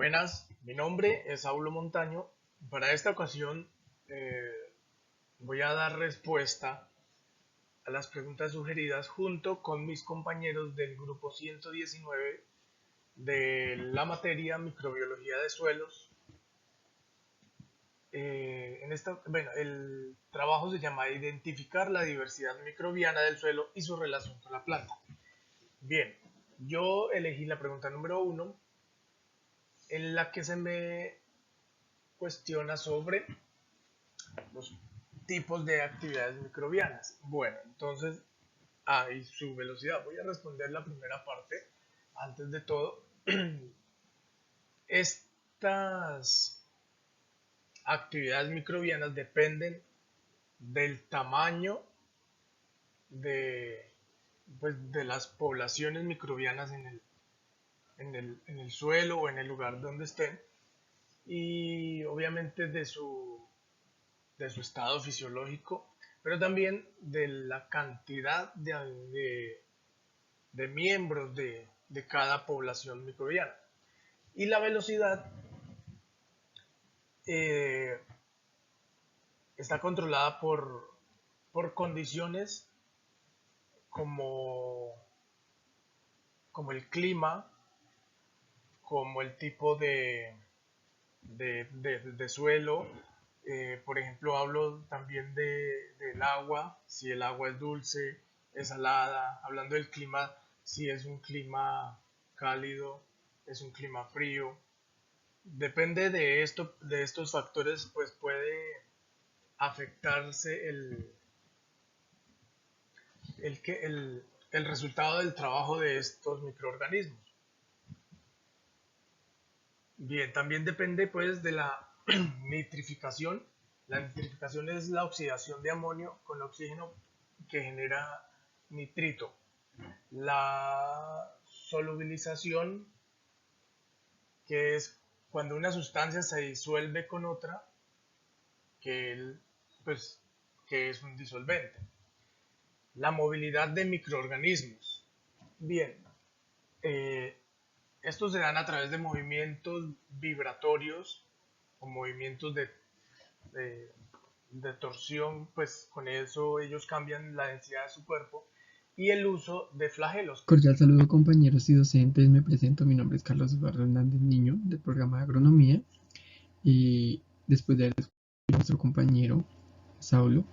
Buenas, mi nombre es Saulo Montaño. Para esta ocasión eh, voy a dar respuesta a las preguntas sugeridas junto con mis compañeros del grupo 119 de la materia Microbiología de Suelos. El trabajo se llama Identificar la diversidad microbiana del suelo y su relación con la planta. Bien, yo elegí la pregunta número 1, en la que se me cuestiona sobre los tipos de actividades microbianas. Bueno, entonces, y su velocidad. Voy a responder la primera parte. Antes de todo, estas actividades microbianas dependen del tamaño de, de las poblaciones microbianas en el suelo o en el lugar donde estén, y obviamente de su estado fisiológico, pero también de la cantidad de miembros de cada población microbiana. Y la velocidad eh, está controlada por condiciones como, como el clima, como el tipo de suelo. Por ejemplo, hablo también del agua, si el agua es dulce, es salada. Hablando del clima, si es un clima cálido, es un clima frío. Depende de estos factores, pues puede afectarse el resultado del trabajo de estos microorganismos. Bien, también depende pues de la nitrificación. La nitrificación es la oxidación de amonio con oxígeno que genera nitrito. La solubilización, que es cuando una sustancia se disuelve con otra, que, pues, que es un disolvente. La movilidad de microorganismos. Bien, eh, estos se dan a través de movimientos vibratorios o movimientos de, de torsión, pues con eso ellos cambian la densidad de su cuerpo, y el uso de flagelos. Cordial saludo, compañeros y docentes. Me presento, mi nombre es Carlos Eduardo Hernández Niño, del programa de agronomía. Y después de escuchar a nuestro compañero Saulo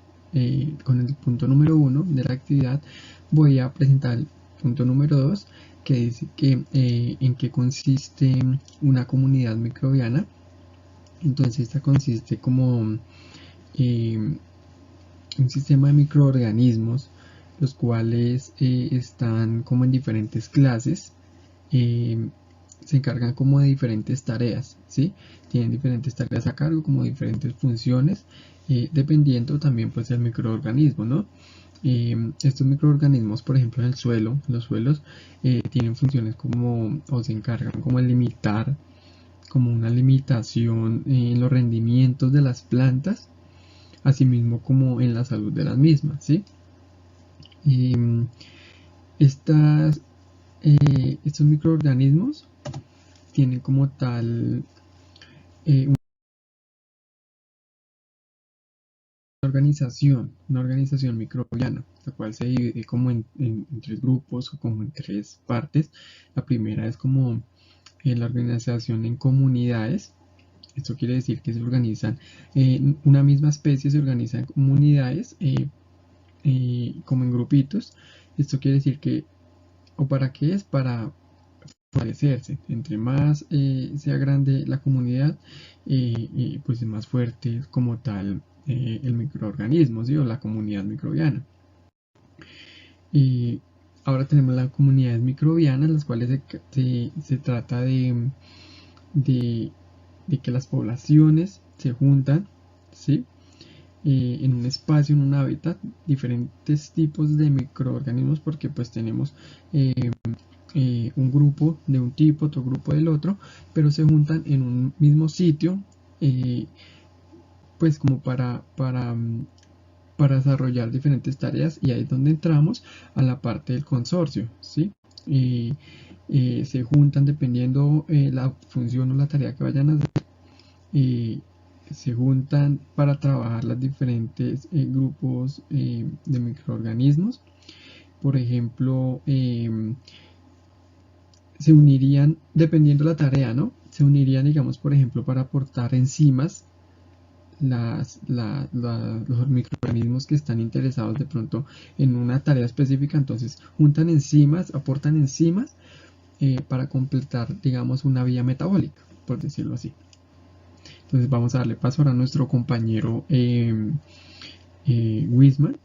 con el punto número 1 de la actividad, voy a presentar el punto número 2, que dice que en qué consiste una comunidad microbiana. Entonces, esta consiste como un sistema de microorganismos, los cuales están como en diferentes clases. Se encargan como de diferentes tareas, ¿sí? Tienen diferentes tareas a cargo, como diferentes funciones, dependiendo también pues del microorganismo, ¿no? Estos microorganismos, por ejemplo, en el suelo, los suelos tienen funciones como, o se encargan como de limitar, como una limitación en los rendimientos de las plantas, asimismo como en la salud de las mismas, ¿sí? Estas, estos microorganismos tienen como tal una organización microbiana, la cual se divide como en tres grupos o como en tres partes. La primera es como la organización en comunidades. Esto quiere decir que se organizan, una misma especie se organiza en comunidades, como en grupitos. Esto quiere decir que, ¿o para qué es? Para fortalecerse. Entre más sea grande la comunidad, pues es más fuerte como tal el microorganismo, ¿sí? O la comunidad microbiana. Y ahora tenemos las comunidades microbianas, las cuales se trata de, de que las poblaciones se juntan, ¿sí? En un espacio, en un hábitat, diferentes tipos de microorganismos, porque pues tenemos un grupo de un tipo, otro grupo del otro, pero se juntan en un mismo sitio, pues como para desarrollar diferentes tareas, y ahí es donde entramos a la parte del consorcio, ¿sí? se juntan dependiendo la función o la tarea que vayan a hacer, eh, se juntan para trabajar los diferentes grupos de microorganismos. Por ejemplo, se unirían, dependiendo la tarea, ¿no? Se unirían, digamos, por ejemplo, para aportar enzimas, los microorganismos que están interesados de pronto en una tarea específica, entonces juntan enzimas, aportan enzimas para completar, digamos, una vía metabólica, por decirlo así. Entonces vamos a darle paso ahora a nuestro compañero Wisman,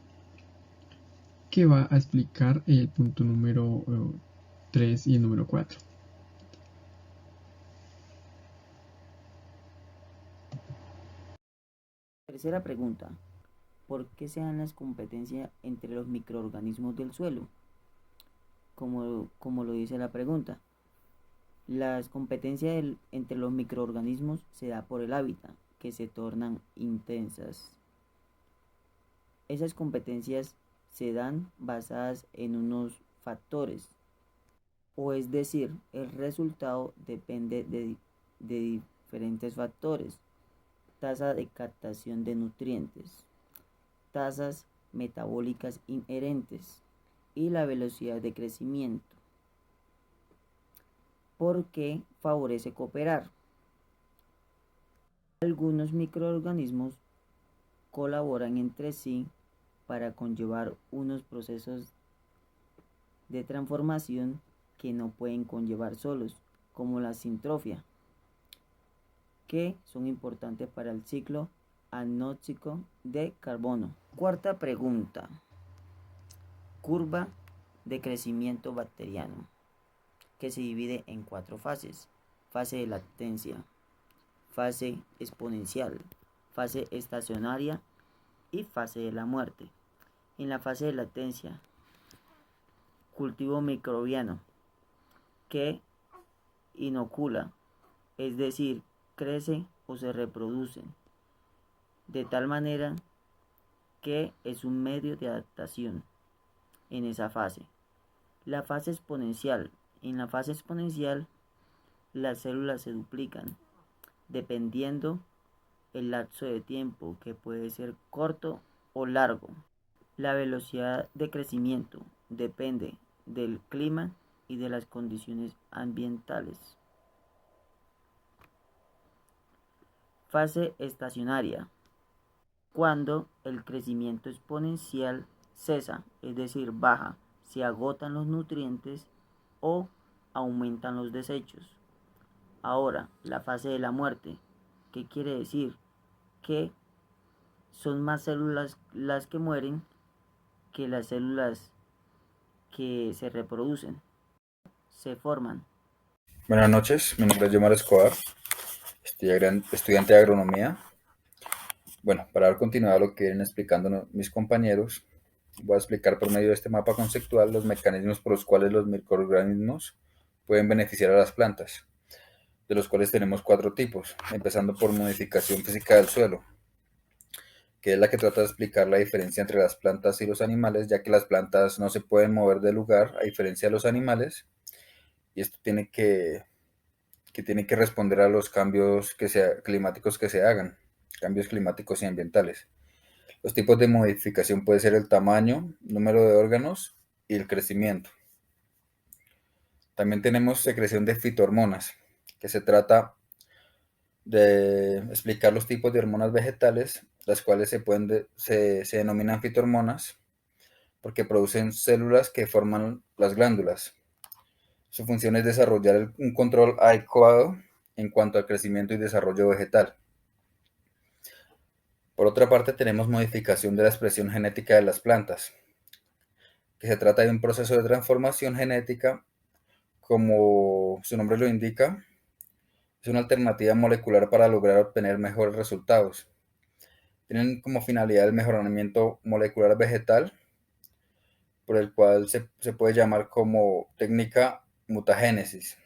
que va a explicar el punto número 3 y el número 4. Tercera pregunta. ¿Por qué se dan las competencias entre los microorganismos del suelo? Como lo dice la pregunta. Las competencias entre los microorganismos se da por el hábitat, que se tornan intensas. Esas competencias se dan basadas en unos factores, o es decir, el resultado depende de diferentes factores: tasa de captación de nutrientes, tasas metabólicas inherentes y la velocidad de crecimiento. ¿Por qué favorece cooperar? Algunos microorganismos colaboran entre sí para conllevar unos procesos de transformación que no pueden conllevar solos, como la sintrofia, que son importantes para el ciclo anóxico de carbono. Cuarta pregunta. Curva de crecimiento bacteriano, que se divide en 4 fases: fase de lactancia, fase exponencial, fase estacionaria y fase de la muerte. En la fase de lactancia, cultivo microbiano que inocula, es decir, crece o se reproducen, de tal manera que es un medio de adaptación en esa fase. La fase exponencial. En la fase exponencial, las células se duplican, dependiendo el lapso de tiempo, que puede ser corto o largo. La velocidad de crecimiento depende del clima y de las condiciones ambientales. Fase estacionaria. Cuando el crecimiento exponencial cesa, es decir, baja, se agotan los nutrientes o aumentan los desechos. Ahora, la fase de la muerte. ¿Qué quiere decir? Que son más células las que mueren que las células que se reproducen, se forman. Buenas noches, mi nombre es Yomar Escobar, estudiante de agronomía. Bueno, para dar continuidad a lo que vienen explicando mis compañeros, voy a explicar por medio de este mapa conceptual los mecanismos por los cuales los microorganismos pueden beneficiar a las plantas, de los cuales tenemos 4 tipos, empezando por modificación física del suelo, que es la que trata de explicar la diferencia entre las plantas y los animales, ya que las plantas no se pueden mover del lugar, a diferencia de los animales, y esto tiene que responder a los cambios climáticos que se hagan, cambios climáticos y ambientales. Los tipos de modificación puede ser el tamaño, número de órganos y el crecimiento. También tenemos secreción de fitohormonas, que se trata de explicar los tipos de hormonas vegetales, las cuales se denominan fitohormonas porque producen células que forman las glándulas. Su función es desarrollar un control adecuado en cuanto al crecimiento y desarrollo vegetal. Por otra parte, tenemos modificación de la expresión genética de las plantas, que se trata de un proceso de transformación genética, como su nombre lo indica, es una alternativa molecular para lograr obtener mejores resultados. Tienen como finalidad el mejoramiento molecular vegetal, por el cual se puede llamar como técnica mutagénesis.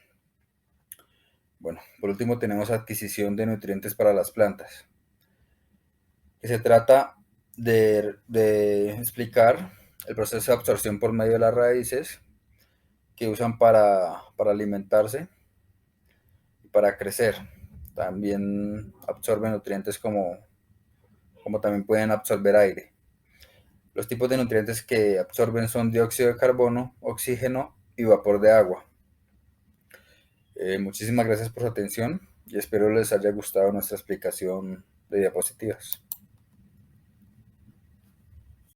Bueno, por último tenemos adquisición de nutrientes para las plantas, que se trata de explicar el proceso de absorción por medio de las raíces que usan para alimentarse y para crecer. También absorben nutrientes como también pueden absorber aire. Los tipos de nutrientes que absorben son dióxido de carbono, oxígeno y vapor de agua. Muchísimas gracias por su atención y espero les haya gustado nuestra explicación de diapositivas.